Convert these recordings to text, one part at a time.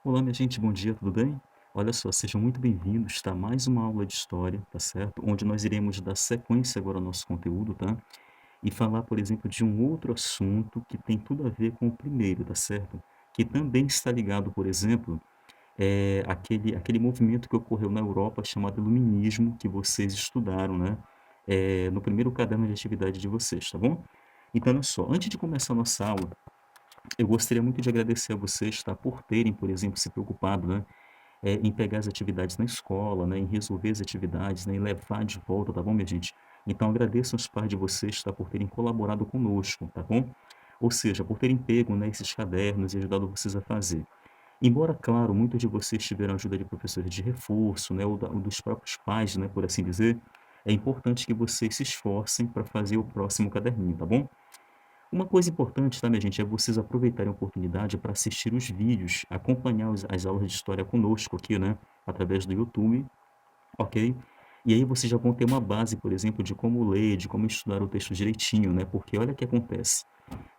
Olá, minha gente, bom dia, tudo bem? Olha só, sejam muito bem-vindos, tá? Mais uma aula de história, tá certo? Onde nós iremos dar sequência agora ao nosso conteúdo, tá? E falar, por exemplo, de um outro assunto que tem tudo a ver com o primeiro, tá certo? Que também está ligado, por exemplo, aquele movimento que ocorreu na Europa chamado Iluminismo, que vocês estudaram, né? No primeiro caderno de atividade de vocês, tá bom? Então, olha só, antes de começar a nossa aula, eu gostaria muito de agradecer a vocês, tá? Por terem, por exemplo, se preocupado, né? Em pegar as atividades na escola, né, em resolver as atividades, né, em levar de volta, tá bom, minha gente? Então agradeço aos pais de vocês, tá, por terem colaborado conosco, tá bom? Ou seja, por terem pego, né, esses cadernos e ajudado vocês a fazer. Embora, claro, muitos de vocês tiveram ajuda de professores de reforço, né, ou dos próprios pais, né, por assim dizer, é importante que vocês se esforcem para fazer o próximo caderninho, tá bom? Uma coisa importante, tá, minha gente, é vocês aproveitarem a oportunidade para assistir os vídeos, acompanhar as aulas de história conosco aqui, né, através do YouTube, ok? E aí vocês já vão ter uma base, por exemplo, de como ler, de como estudar o texto direitinho, né? Porque olha o que acontece.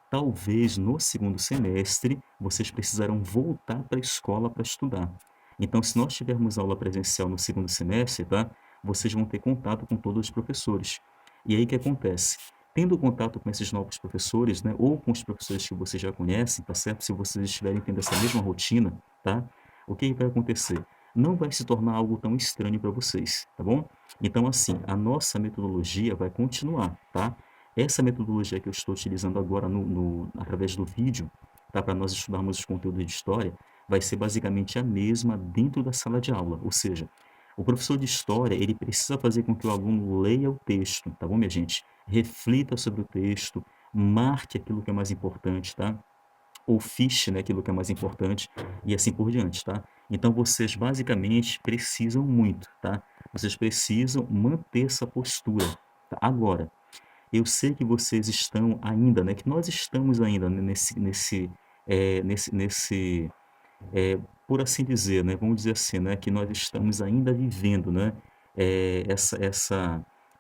Talvez no segundo semestre vocês precisarão voltar para a escola para estudar. Então, se nós tivermos aula presencial no segundo semestre, tá? Vocês vão ter contato com todos os professores. E aí o que acontece? Tendo contato com esses novos professores, né, ou com os professores que vocês já conhecem, tá certo? Se vocês estiverem tendo essa mesma rotina, tá? O que vai acontecer? Não vai se tornar algo tão estranho para vocês, tá bom? Então, assim, a nossa metodologia vai continuar, tá? Essa metodologia que eu estou utilizando agora através do vídeo, tá? Para nós estudarmos os conteúdos de história, vai ser basicamente a mesma dentro da sala de aula. Ou seja, o professor de história, ele precisa fazer com que o aluno leia o texto, tá bom, minha gente? Reflita sobre o texto, marque aquilo que é mais importante, tá? Ou fiche, né, aquilo que é mais importante e assim por diante, tá? Então vocês basicamente precisam muito, tá? Vocês precisam manter essa postura, tá? Agora, eu sei que vocês estão ainda, né, que nós estamos ainda nesse, por assim dizer, né, vamos dizer assim, né, que nós estamos ainda vivendo, né,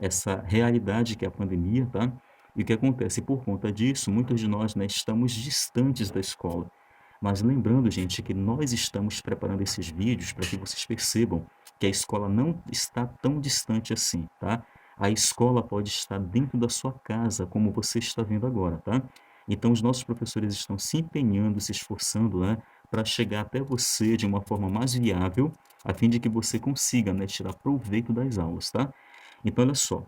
essa realidade que é a pandemia, tá? E o que acontece? Por conta disso, muitos de nós, né, estamos distantes da escola. Mas lembrando, gente, que nós estamos preparando esses vídeos para que vocês percebam que a escola não está tão distante assim, tá? A escola pode estar dentro da sua casa, como você está vendo agora, tá? Então, os nossos professores estão se empenhando, se esforçando, né, para chegar até você de uma forma mais viável, a fim de que você consiga, né, tirar proveito das aulas, tá? Então, olha só,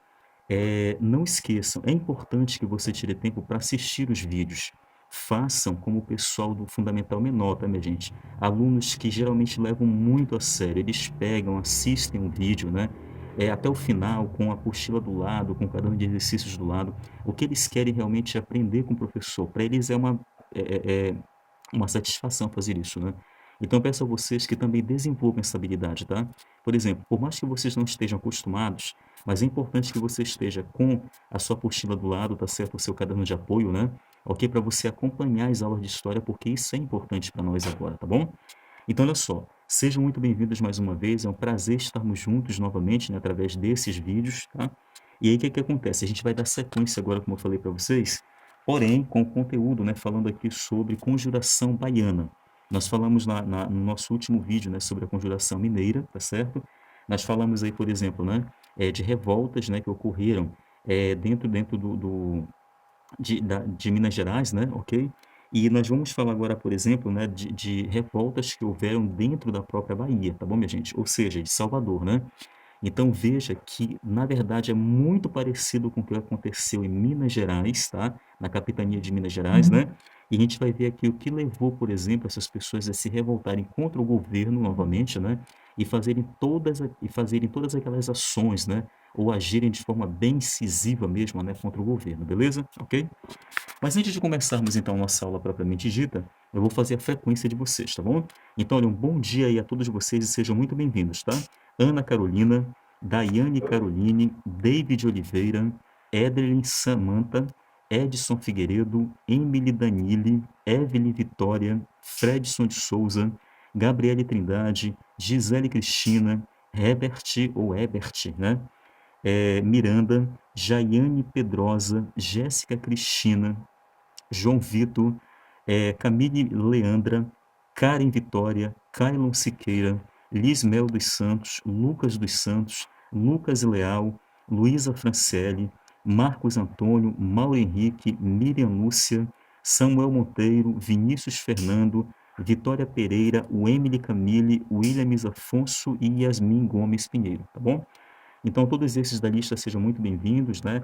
não esqueçam, é importante que você tire tempo para assistir os vídeos. Façam como o pessoal do Fundamental Menor, tá, minha gente? Alunos que geralmente levam muito a sério, eles pegam, assistem um vídeo, né? Até o final, com a apostila do lado, com o caderno de exercícios do lado. O que eles querem realmente é aprender com o professor. Para eles uma satisfação fazer isso, né? Então, eu peço a vocês que também desenvolvam essa habilidade, tá? Por exemplo, por mais que vocês não estejam acostumados, mas é importante que você esteja com a sua apostila do lado, tá certo? O seu caderno de apoio, né? Ok? Para você acompanhar as aulas de história, porque isso é importante para nós agora, tá bom? Então, olha só, sejam muito bem-vindos mais uma vez, é um prazer estarmos juntos novamente, né, através desses vídeos, tá? E aí, o que que acontece? A gente vai dar sequência agora, como eu falei para vocês, porém, com o conteúdo, né, falando aqui sobre conjuração baiana. Nós falamos no nosso último vídeo, né, sobre a conjuração mineira, tá certo? Nós falamos aí, por exemplo, né, de revoltas, né, que ocorreram dentro de Minas Gerais, né, ok? E nós vamos falar agora, por exemplo, né, de revoltas que houveram dentro da própria Bahia, tá bom, minha gente? Ou seja, de Salvador, né? Então veja que, na verdade, é muito parecido com o que aconteceu em Minas Gerais, tá? Na capitania de Minas Gerais, né? E a gente vai ver aqui o que levou, por exemplo, essas pessoas a se revoltarem contra o governo novamente, né? E fazerem todas aquelas ações, né? Ou agirem de forma bem incisiva mesmo, né? Contra o governo, beleza? Ok? Mas antes de começarmos então a nossa aula propriamente dita, eu vou fazer a frequência de vocês, tá bom? Então, olha, um bom dia aí a todos vocês e sejam muito bem-vindos, tá? Ana Carolina, Daiane Caroline, David Oliveira, Edelyn Samanta, Edson Figueiredo, Emily Danile, Evelyn Vitória, Fredson de Souza, Gabriele Trindade, Gisele Cristina, Herbert ou Ebert, né? Miranda, Jaiane Pedrosa, Jéssica Cristina, João Vitor, Camille Leandra, Karen Vitória, Kailon Siqueira, Lismel dos Santos, Lucas dos Santos, Lucas Leal, Luísa Franciele, Marcos Antônio, Mauro Henrique, Miriam Lúcia, Samuel Monteiro, Vinícius Fernando, Vitória Pereira, o Emily Camille, Williams Afonso e Yasmin Gomes Pinheiro, tá bom? Então, todos esses da lista sejam muito bem-vindos, né?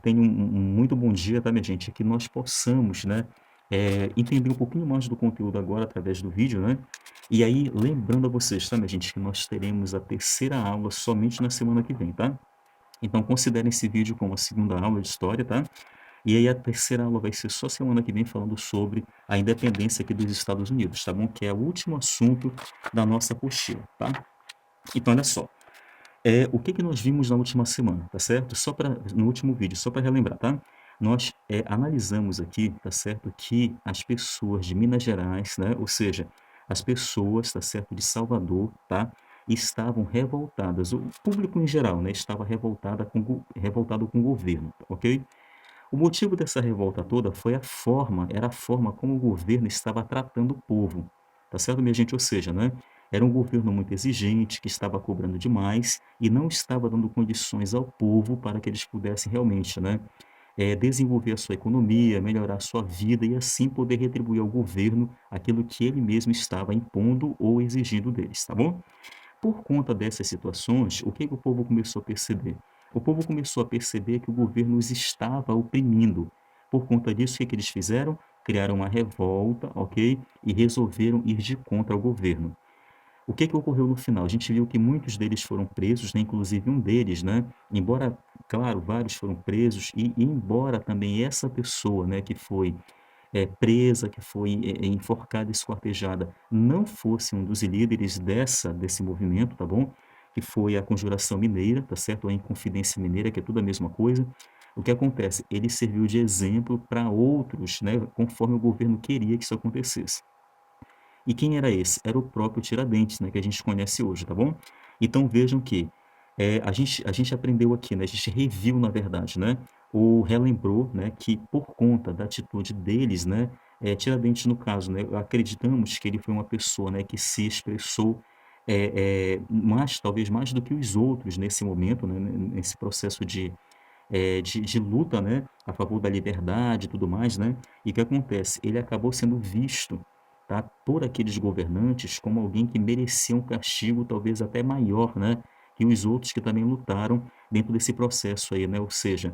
Tenham um muito bom dia, tá, minha gente? Que nós possamos, né, entender um pouquinho mais do conteúdo agora através do vídeo, né? E aí, lembrando a vocês, tá, minha gente, que nós teremos a terceira aula somente na semana que vem, tá? Então, considerem esse vídeo como a segunda aula de história, tá? E aí, a terceira aula vai ser só semana que vem, falando sobre a independência aqui dos Estados Unidos, tá bom? Que é o último assunto da nossa apostila, tá? Então, olha só. O que que nós vimos na última semana, tá certo? No último vídeo, só para relembrar, tá? Nós analisamos aqui, tá certo, que as pessoas de Minas Gerais, né, ou seja, as pessoas, tá certo, de Salvador, tá, estavam revoltadas, o público em geral, né, estava revoltado com o governo, ok? O motivo dessa revolta toda foi era a forma como o governo estava tratando o povo, tá certo, minha gente? Ou seja, né, era um governo muito exigente, que estava cobrando demais e não estava dando condições ao povo para que eles pudessem realmente, né, desenvolver a sua economia, melhorar a sua vida e assim poder retribuir ao governo aquilo que ele mesmo estava impondo ou exigindo deles, tá bom? Por conta dessas situações, o que que o povo começou a perceber? O povo começou a perceber que o governo os estava oprimindo. Por conta disso, o que que eles fizeram? Criaram uma revolta, ok? E resolveram ir de contra o governo. O que que ocorreu no final? A gente viu que muitos deles foram presos, né? Inclusive um deles, né? Embora, claro, vários foram presos e embora também essa pessoa, né, que foi presa, que foi enforcada e esquartejada, não fosse um dos líderes desse movimento, tá bom? Que foi a Conjuração Mineira, tá certo? Ou a Inconfidência Mineira, que é tudo a mesma coisa. O que acontece? Ele serviu de exemplo para outros, né? Conforme o governo queria que isso acontecesse. E quem era esse? Era o próprio Tiradentes, né? Que a gente conhece hoje, tá bom? Então vejam que a gente aprendeu aqui, né? A gente reviu, na verdade, né? Ou relembrou, né? Que por conta da atitude deles, né? Tiradentes, no caso, né? Acreditamos que ele foi uma pessoa, né? Que se expressou mais, talvez mais do que os outros nesse momento, né? Nesse processo de luta, né? A favor da liberdade e tudo mais, né? E o que acontece? Ele acabou sendo visto, tá? Por aqueles governantes como alguém que merecia um castigo talvez até maior, né? Que os outros que também lutaram dentro desse processo aí, né? Ou seja,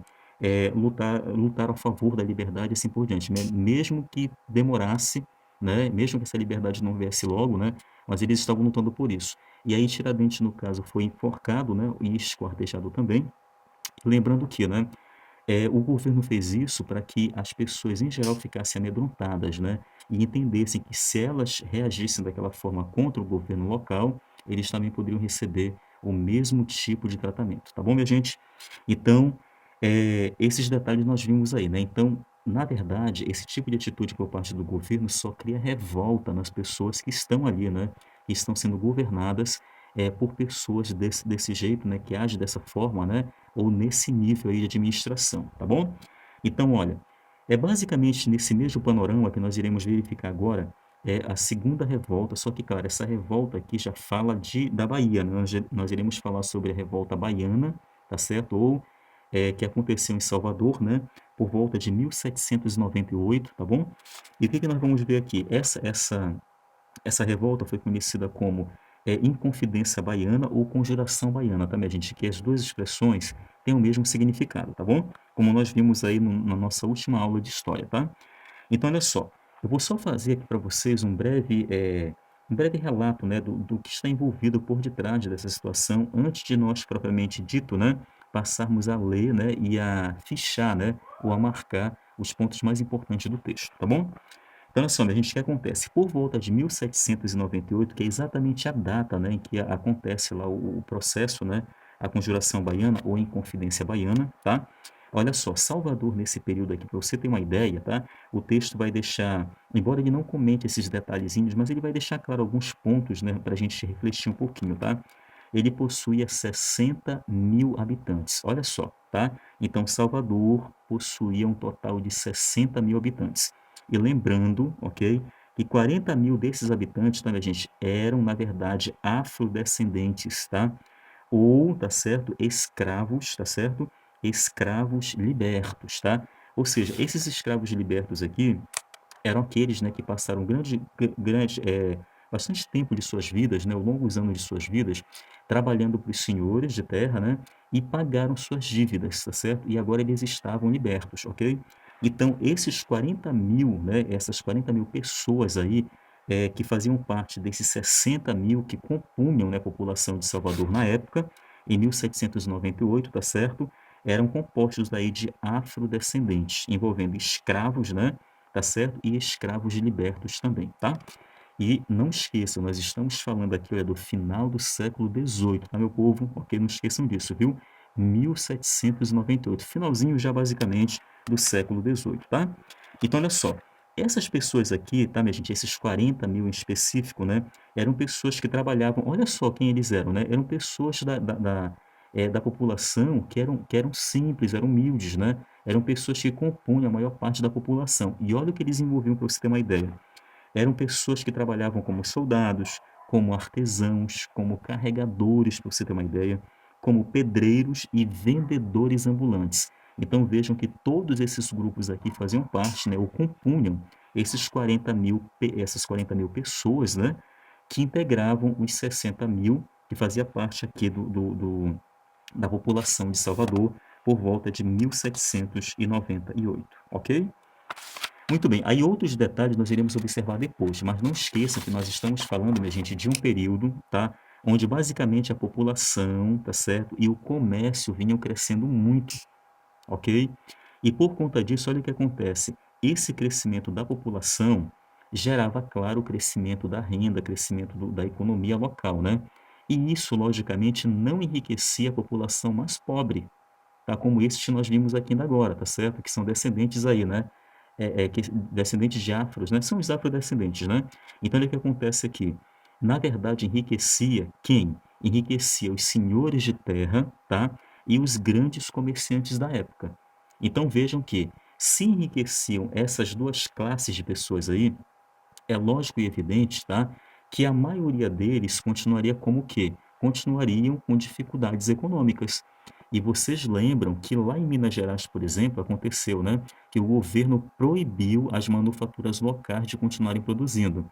lutar a favor da liberdade e assim por diante, né? Mesmo que demorasse, né? Mesmo que essa liberdade não viesse logo, né? Mas eles estavam lutando por isso. E aí Tiradentes, no caso, foi enforcado, né? E esquartejado também. Lembrando que, né? O governo fez isso para que as pessoas, em geral, ficassem amedrontadas, né? E entendessem que se elas reagissem daquela forma contra o governo local, eles também poderiam receber o mesmo tipo de tratamento, tá bom, minha gente? Então, esses detalhes nós vimos aí, né? Então, na verdade, esse tipo de atitude por parte do governo só cria revolta nas pessoas que estão ali, né? Que estão sendo governadas por pessoas desse jeito, né? Que agem dessa forma, né? Ou nesse nível aí de administração, tá bom? Então, olha, basicamente nesse mesmo panorama que nós iremos verificar agora, a segunda revolta, só que, claro, essa revolta aqui já fala da Bahia, né? Nós iremos falar sobre a revolta baiana, tá certo? Ou que aconteceu em Salvador, né? Por volta de 1798, tá bom? E o que que nós vamos ver aqui? Essa revolta foi conhecida como Inconfidência Baiana ou Conjuração Baiana, tá, minha gente? Que as duas expressões têm o mesmo significado, tá bom? Como nós vimos aí na nossa última aula de história, tá? Então, olha só, eu vou só fazer aqui para vocês um breve relato, né, do que está envolvido por detrás dessa situação, antes de nós, propriamente dito, né, passarmos a ler, né, e a fichar, né, ou a marcar os pontos mais importantes do texto, tá bom? Então, olha só, minha gente, o que acontece? Por volta de 1798, que é exatamente a data, né, em que acontece lá o processo, né, a Conjuração Baiana ou Inconfidência Baiana, tá? Olha só, Salvador, nesse período aqui, para você ter uma ideia, tá? O texto vai deixar, embora ele não comente esses detalhezinhos, mas ele vai deixar claro alguns pontos, né, para a gente refletir um pouquinho, tá? Ele possuía 60 mil habitantes, olha só, tá? Então, Salvador possuía um total de 60 mil habitantes. E lembrando, ok, E 40 mil desses habitantes, tá, minha gente, eram, na verdade, afrodescendentes, tá? Ou, tá certo, escravos, tá certo? Escravos libertos, tá? Ou seja, esses escravos libertos aqui eram aqueles, né, que passaram bastante tempo de suas vidas, né, longos anos de suas vidas, trabalhando para os senhores de terra, né, e pagaram suas dívidas, tá certo? E agora eles estavam libertos, ok? Então, esses 40 mil, né, essas 40 mil pessoas aí, que faziam parte desses 60 mil que compunham, né, a população de Salvador na época, em 1798, tá certo? Eram compostos aí de afrodescendentes, envolvendo escravos, né, tá certo? E escravos libertos também, tá? E não esqueçam, nós estamos falando aqui, olha, do final do século XVIII, tá, meu povo? Ok? Não esqueçam disso, viu? 1798, finalzinho já basicamente do século XVIII, tá? Então, olha só, essas pessoas aqui, tá, minha gente, esses 40 mil em específico, né, eram pessoas que trabalhavam, olha só quem eles eram, né, eram pessoas da população que eram simples, eram humildes, né, eram pessoas que compunham a maior parte da população. E olha o que eles envolviam para você ter uma ideia. Eram pessoas que trabalhavam como soldados, como artesãos, como carregadores, para você ter uma ideia, como pedreiros e vendedores ambulantes. Então vejam que todos esses grupos aqui faziam parte, né, ou compunham essas 40 mil pessoas, né, que integravam os 60 mil que fazia parte aqui da população de Salvador por volta de 1798, ok? Muito bem, aí outros detalhes nós iremos observar depois, mas não esqueçam que nós estamos falando, minha gente, de um período, tá? Onde basicamente a população, tá certo? E o comércio vinham crescendo muito, ok? E por conta disso, olha o que acontece. Esse crescimento da população gerava, claro, o crescimento da renda, crescimento da economia local, né? E isso, logicamente, não enriquecia a população mais pobre, tá? Como esses que nós vimos aqui ainda agora, tá certo? Que são descendentes aí, né? Descendentes de afros, né? São os afrodescendentes, né? Então, olha o que acontece aqui. Na verdade, enriquecia quem? Enriquecia os senhores de terra, tá? E os grandes comerciantes da época. Então, vejam que se enriqueciam essas duas classes de pessoas aí, é lógico e evidente, tá, que a maioria deles continuaria como o quê? Continuariam com dificuldades econômicas. E vocês lembram que lá em Minas Gerais, por exemplo, aconteceu, né, que o governo proibiu as manufaturas locais de continuarem produzindo.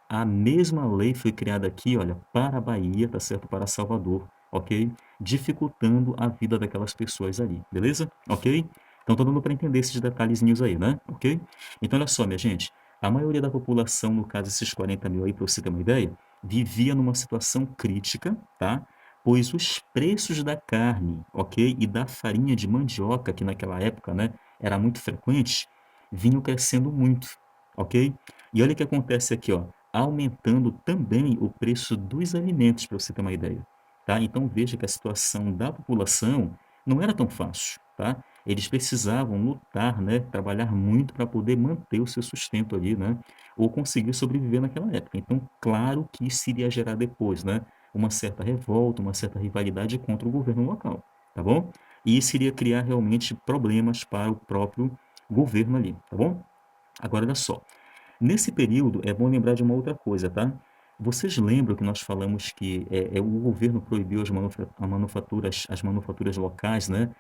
A mesma lei foi criada aqui, olha, para a Bahia, tá certo? Para Salvador, ok? Dificultando a vida daquelas pessoas ali, beleza? Ok? Então, tô dando para entender esses detalhezinhos aí, né? Ok? Então, olha só, minha gente, a maioria da população, no caso, esses 40 mil aí, para você ter uma ideia, vivia numa situação crítica, tá? Pois os preços da carne, ok? E da farinha de mandioca, que naquela época, né, era muito frequente, vinham crescendo muito, ok? E olha o que acontece aqui, ó, aumentando também o preço dos alimentos, para você ter uma ideia, tá? Então veja que a situação da população não era tão fácil, tá? Eles precisavam lutar, né, trabalhar muito para poder manter o seu sustento ali, né, ou conseguir sobreviver naquela época. Então, claro que isso iria gerar depois, né, uma certa revolta, uma certa rivalidade contra o governo local, tá bom? E isso iria criar realmente problemas para o próprio governo ali, tá bom? Agora, olha só. Nesse período, é bom lembrar de uma outra coisa, tá? Vocês lembram que nós falamos que o governo proibiu as manufaturas locais, né?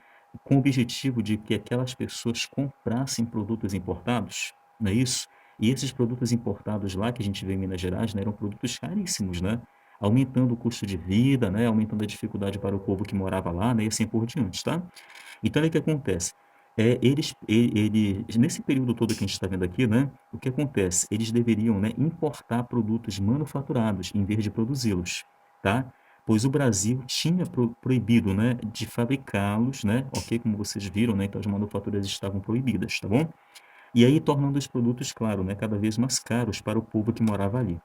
Com o objetivo de que aquelas pessoas comprassem produtos importados, não é isso? E esses produtos importados lá que a gente vê em Minas Gerais, né, eram produtos caríssimos, né? Aumentando o custo de vida, né? Aumentando a dificuldade para o povo que morava lá, né? E assim por diante, tá? Então, olha o que acontece. Nesse período todo que a gente está vendo aqui, né, o que acontece? Eles deveriam, né, importar produtos manufaturados em vez de produzi-los, tá? Pois o Brasil tinha proibido, né, de fabricá-los, né, ok? Como vocês viram, né, então as manufaturas estavam proibidas, tá bom? E aí tornando os produtos, claro, né, cada vez mais caros para o povo que morava ali.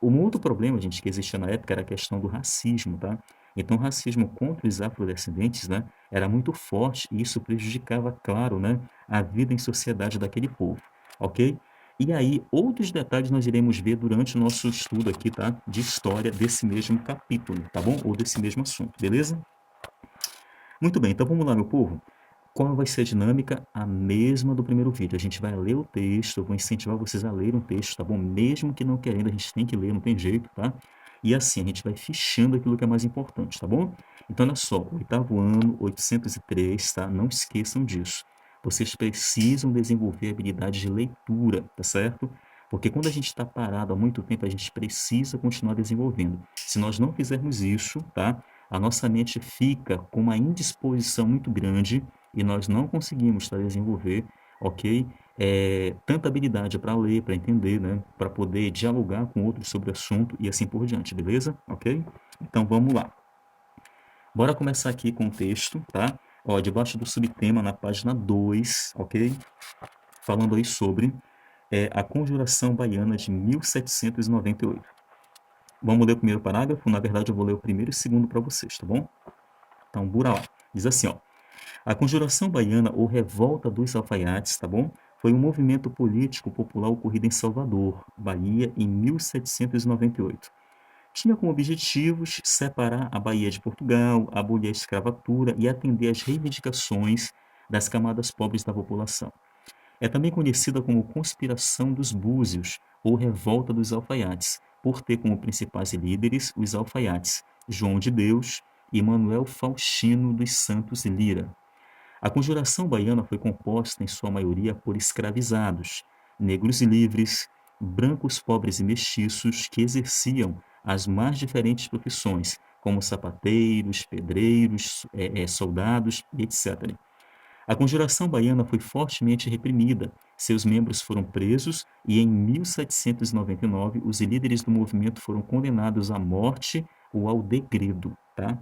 Um outro problema, gente, que existia na época era a questão do racismo, tá? Então, o racismo contra os afrodescendentes, né, era muito forte e isso prejudicava, claro, né, a vida em sociedade daquele povo, ok? E aí, outros detalhes nós iremos ver durante o nosso estudo aqui, tá? De história desse mesmo capítulo, tá bom? Ou desse mesmo assunto, beleza? Muito bem, então vamos lá, meu povo. Qual vai ser a dinâmica? A mesma do primeiro vídeo. A gente vai ler o texto, eu vou incentivar vocês a lerem o texto, tá bom? Mesmo que não querendo, a gente tem que ler, não tem jeito, tá? E assim, a gente vai fichando aquilo que é mais importante, tá bom? Então, olha só, oitavo ano, 803, tá? Não esqueçam disso. Vocês precisam desenvolver a habilidade de leitura, tá certo? Porque quando a gente está parado há muito tempo, a gente precisa continuar desenvolvendo. Se nós não fizermos isso, tá? A nossa mente fica com uma indisposição muito grande e nós não conseguimos desenvolver, ok? Tanta habilidade para ler, para entender, né? Para poder dialogar com outros sobre o assunto e assim por diante, beleza? Ok? Então vamos lá. Bora começar aqui com o texto, tá? Ó, debaixo do subtema na página 2, ok? Falando aí sobre a Conjuração Baiana de 1798. Vamos ler o primeiro parágrafo? Na verdade, eu vou ler o primeiro e o segundo para vocês, tá bom? Então, bora lá. Diz assim, ó. A Conjuração Baiana, ou Revolta dos Alfaiates, tá bom? Foi um movimento político popular ocorrido em Salvador, Bahia, em 1798. Tinha como objetivos separar a Bahia de Portugal, abolir a escravatura e atender às reivindicações das camadas pobres da população. É também conhecida como Conspiração dos Búzios, ou Revolta dos Alfaiates, por ter como principais líderes os alfaiates João de Deus e Manuel Faustino dos Santos Lira. A Conjuração Baiana foi composta, em sua maioria, por escravizados, negros livres, brancos pobres e mestiços que exerciam as mais diferentes profissões, como sapateiros, pedreiros, soldados, etc. A Conjuração Baiana foi fortemente reprimida. Seus membros foram presos e, em 1799, os líderes do movimento foram condenados à morte ou ao degredo, tá?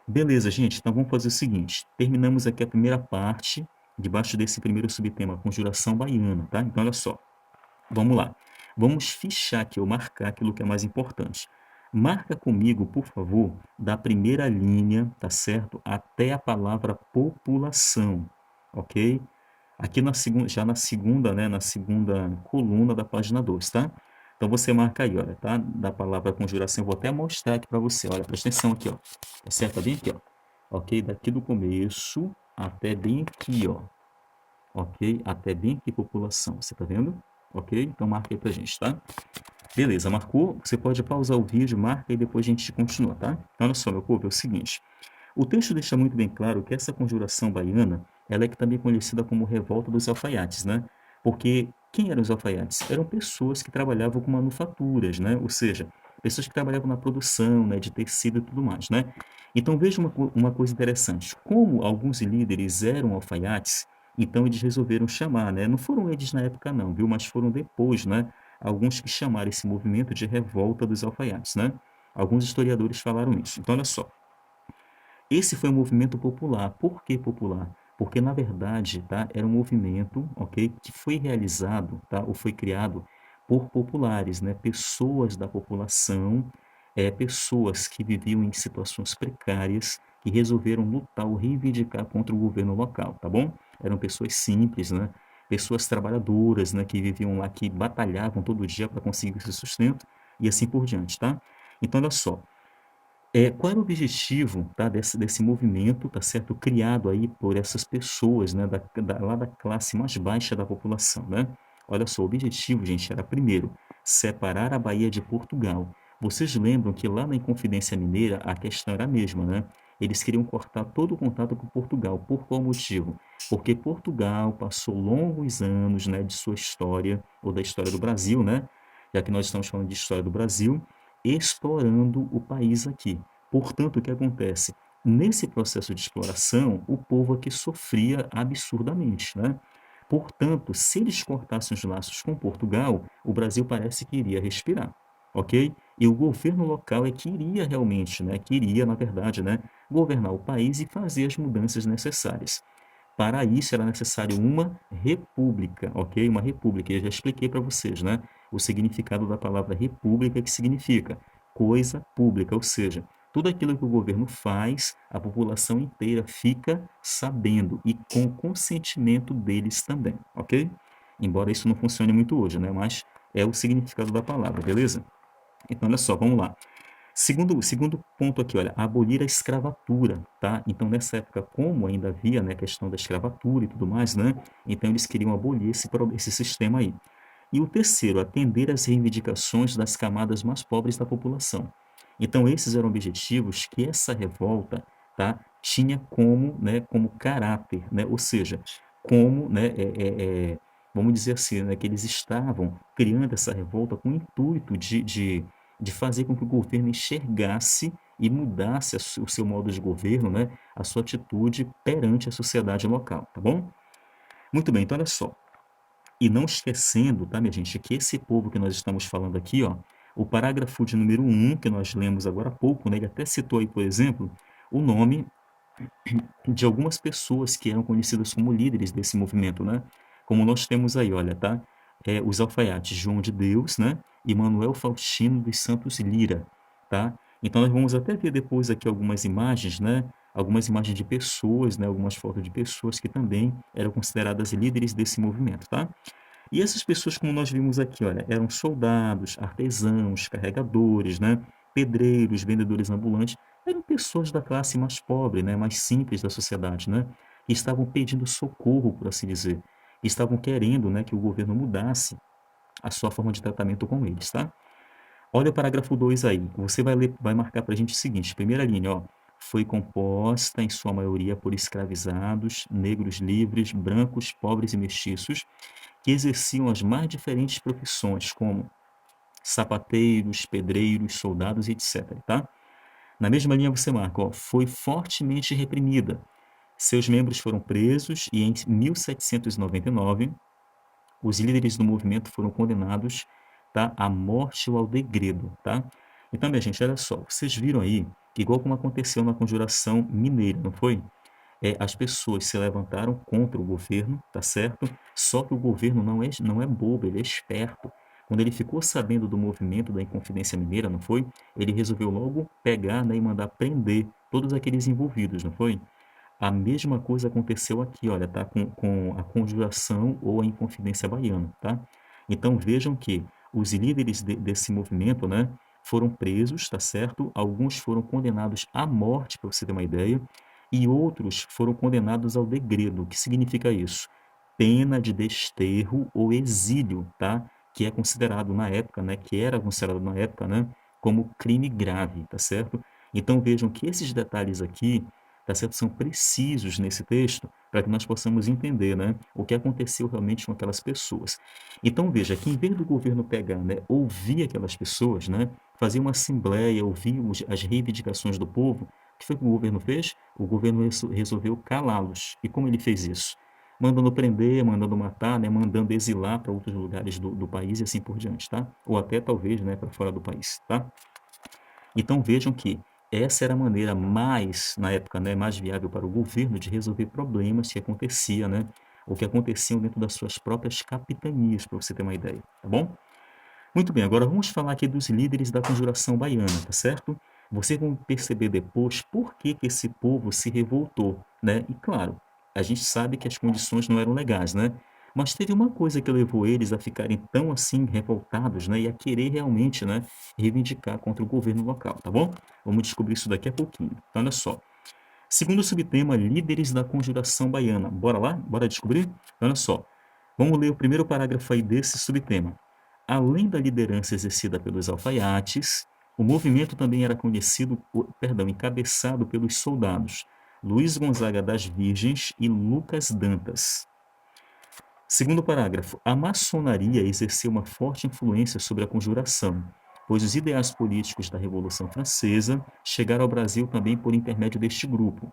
Beleza, gente. Então vamos fazer o seguinte. Terminamos aqui a primeira parte, debaixo desse primeiro subtema, Conjuração Baiana, tá? Então olha só. Vamos lá. Vamos fichar aqui, ou marcar aquilo que é mais importante. Marca comigo, por favor, da primeira linha, tá certo? Até a palavra população, ok? Aqui na segunda, já na segunda, né, na segunda coluna da página 2, tá? Então você marca aí, olha, tá? Da palavra conjuração, eu vou até mostrar aqui para você, olha, presta atenção aqui, ó. Tá certo? Tá bem aqui, ó. Ok? Daqui do começo até bem aqui, ó. Ok? Até bem aqui, população. Você tá vendo? Ok? Então marca aí pra gente, tá? Beleza, marcou? Você pode pausar o vídeo, marca e depois a gente continua, tá? Então, olha só, meu povo, é o seguinte. O texto deixa muito bem claro que essa conjuração baiana, ela é também conhecida como Revolta dos Alfaiates, né? Porque quem eram os alfaiates? Eram pessoas que trabalhavam com manufaturas, né? Ou seja, pessoas que trabalhavam na produção, né, de tecido e tudo mais, né? Então veja uma coisa interessante. Como alguns líderes eram alfaiates, então eles resolveram chamar, né? Não foram eles na época não, viu? Mas foram depois, né? Alguns que chamaram esse movimento de Revolta dos Alfaiates, né? Alguns historiadores falaram isso. Então olha só. Esse foi um movimento popular. Por que popular? Porque, na verdade, tá, era um movimento, ok, que foi realizado, tá, ou foi criado por populares, né, pessoas da população, pessoas que viviam em situações precárias, que resolveram lutar ou reivindicar contra o governo local, tá bom? Eram pessoas simples, né, pessoas trabalhadoras, né, que viviam lá, que batalhavam todo dia para conseguir esse sustento e assim por diante, tá? Então, olha só, qual era o objetivo, tá, desse movimento, tá certo, criado aí por essas pessoas, né, lá da classe mais baixa da população, né? Olha só, o objetivo, gente, era primeiro separar a Bahia de Portugal. Vocês lembram que lá na Inconfidência Mineira a questão era a mesma, né? Eles queriam cortar todo o contato com Portugal. Por qual motivo? Porque Portugal passou longos anos, né, de sua história, ou da história do Brasil, né? Já que nós estamos falando de história do Brasil, explorando o país aqui. Portanto, o que acontece? Nesse processo de exploração, o povo aqui sofria absurdamente, né? Portanto, se eles cortassem os laços com Portugal, o Brasil parece que iria respirar, ok? E o governo local é que iria realmente, né, que iria, na verdade, né, governar o país e fazer as mudanças necessárias. Para isso era necessário uma república, ok? Uma república. Eu já expliquei para vocês, né? O significado da palavra república, que significa coisa pública, ou seja, tudo aquilo que o governo faz, a população inteira fica sabendo e com o consentimento deles também, ok? Embora isso não funcione muito hoje, né? Mas é o significado da palavra, beleza? Então, olha só, vamos lá. Segundo ponto aqui, olha, abolir a escravatura, tá? Então, nessa época, como ainda havia, né, a questão da escravatura e tudo mais, né? Então, eles queriam abolir esse sistema aí. E o terceiro, atender às reivindicações das camadas mais pobres da população. Então, esses eram objetivos que essa revolta, tá, tinha como, né, como caráter, né, ou seja, como, né, vamos dizer assim, né, que eles estavam criando essa revolta com o intuito de fazer com que o governo enxergasse e mudasse o seu modo de governo, né, a sua atitude perante a sociedade local, tá bom? Muito bem, então olha só. E não esquecendo, tá, minha gente, que esse povo que nós estamos falando aqui, ó, o parágrafo de número 1, que nós lemos agora há pouco, né, ele até citou aí, por exemplo, o nome de algumas pessoas que eram conhecidas como líderes desse movimento, né? Como nós temos aí, olha, tá? Os alfaiates João de Deus, né? E Manuel Faustino dos Santos Lira, tá? Então nós vamos até ver depois aqui algumas imagens, né? Algumas imagens de pessoas, né? Algumas fotos de pessoas que também eram consideradas líderes desse movimento, tá? E essas pessoas, como nós vimos aqui, olha, eram soldados, artesãos, carregadores, né? Pedreiros, vendedores ambulantes, eram pessoas da classe mais pobre, né? Mais simples da sociedade, né? Que estavam pedindo socorro, por assim dizer. Estavam querendo, né, que o governo mudasse a sua forma de tratamento com eles, tá? Olha o parágrafo 2 aí. Você vai ler, vai marcar para a gente o seguinte: primeira linha, ó. Foi composta, em sua maioria, por escravizados, negros livres, brancos, pobres e mestiços, que exerciam as mais diferentes profissões, como sapateiros, pedreiros, soldados e etc. Tá? Na mesma linha você marca, ó, foi fortemente reprimida. Seus membros foram presos e em 1799 os líderes do movimento foram condenados, tá, à morte ou ao degredo, tá? Então, minha gente, olha só, vocês viram aí, igual como aconteceu na Conjuração Mineira, não foi? As pessoas se levantaram contra o governo, tá certo? Só que o governo não é bobo, ele é esperto. Quando ele ficou sabendo do movimento da Inconfidência Mineira, não foi? Ele resolveu logo pegar, né, e mandar prender todos aqueles envolvidos, não foi? A mesma coisa aconteceu aqui, olha, tá? Com a Conjuração ou a Inconfidência Baiana, tá? Então vejam que os líderes desse movimento, né, foram presos, tá certo? Alguns foram condenados à morte, para você ter uma ideia, e outros foram condenados ao degredo. O que significa isso? Pena de desterro ou exílio, tá? Que é considerado na época, né, que era considerado na época, né, como crime grave, tá certo? Então vejam que esses detalhes aqui, tá certo, são precisos nesse texto para que nós possamos entender, né, o que aconteceu realmente com aquelas pessoas. Então veja que em vez do governo pegar, né, ouvir aquelas pessoas, né, fazer uma assembleia, ouvir as reivindicações do povo, o que foi que o governo fez? O governo resolveu calá-los. E como ele fez isso? Mandando prender, mandando matar, né, mandando exilar para outros lugares do país e assim por diante, tá? Ou até talvez, né, para fora do país, tá? Então vejam que essa era a maneira mais, na época, né, mais viável para o governo de resolver problemas que acontecia, né, ou que aconteciam dentro das suas próprias capitanias, para você ter uma ideia, tá bom? Muito bem, agora vamos falar aqui dos líderes da Conjuração Baiana, tá certo? Vocês vão perceber depois por que que esse povo se revoltou, né? E claro, a gente sabe que as condições não eram legais, né? Mas teve uma coisa que levou eles a ficarem tão assim revoltados, né? E a querer realmente, né, reivindicar contra o governo local, tá bom? Vamos descobrir isso daqui a pouquinho. Então, olha só. Segundo subtema, líderes da Conjuração Baiana. Bora lá? Bora descobrir? Então, olha só. Vamos ler o primeiro parágrafo aí desse subtema. Além da liderança exercida pelos alfaiates, o movimento também era conhecido, encabeçado pelos soldados Luiz Gonzaga das Virgens e Lucas Dantas. Segundo parágrafo, a maçonaria exerceu uma forte influência sobre a conjuração, pois os ideais políticos da Revolução Francesa chegaram ao Brasil também por intermédio deste grupo.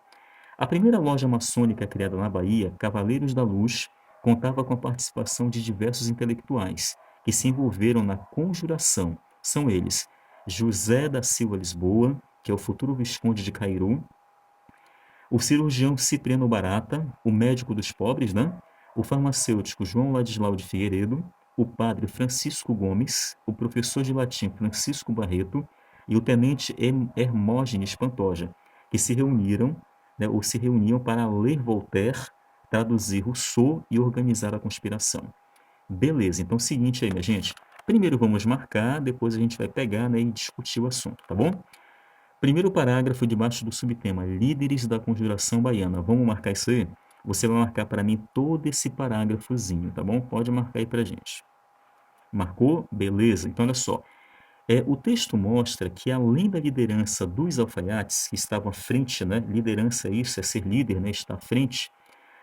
A primeira loja maçônica criada na Bahia, Cavaleiros da Luz, contava com a participação de diversos intelectuais que se envolveram na conjuração. São eles José da Silva Lisboa, que é o futuro Visconde de Cairu, o cirurgião Cipriano Barata, o médico dos pobres, né? O farmacêutico João Ladislau de Figueiredo, o padre Francisco Gomes, o professor de latim Francisco Barreto e o tenente Hermógenes Pantoja, que se reuniram, né, ou se reuniam para ler Voltaire, traduzir Rousseau e organizar a conspiração. Beleza, então é o seguinte aí, minha gente. Primeiro vamos marcar, depois a gente vai pegar, né, e discutir o assunto, tá bom? Primeiro parágrafo debaixo do subtema Líderes da Conjuração Baiana. Vamos marcar isso aí? Você vai marcar para mim todo esse parágrafozinho, tá bom? Pode marcar aí pra gente. Marcou? Beleza. Então, olha só. O texto mostra que, além da liderança dos alfaiates, que estavam à frente, né? Liderança, isso é ser líder, né? Estar à frente.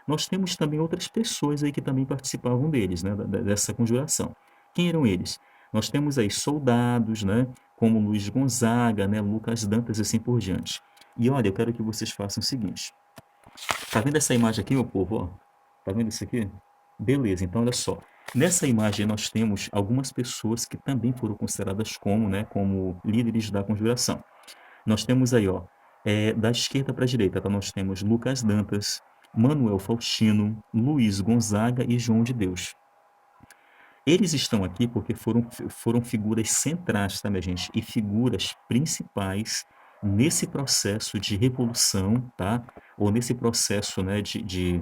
Nós temos também outras pessoas aí que também participavam deles, né? Dessa conjuração. Quem eram eles? Nós temos aí soldados, né? Como Luiz Gonzaga, né? Lucas Dantas e assim por diante. E olha, eu quero que vocês façam o seguinte. Tá vendo essa imagem aqui, meu povo? Ó? Tá vendo isso aqui? Beleza, então olha só. Nessa imagem nós temos algumas pessoas que também foram consideradas como, né, como líderes da conjuração. Nós temos aí, ó, da esquerda para a direita, tá? Nós temos Lucas Dantas, Manuel Faustino, Luiz Gonzaga e João de Deus. Eles estão aqui porque foram figuras centrais, tá, minha gente? E figuras principais nesse processo de revolução, tá? Ou nesse processo, né, de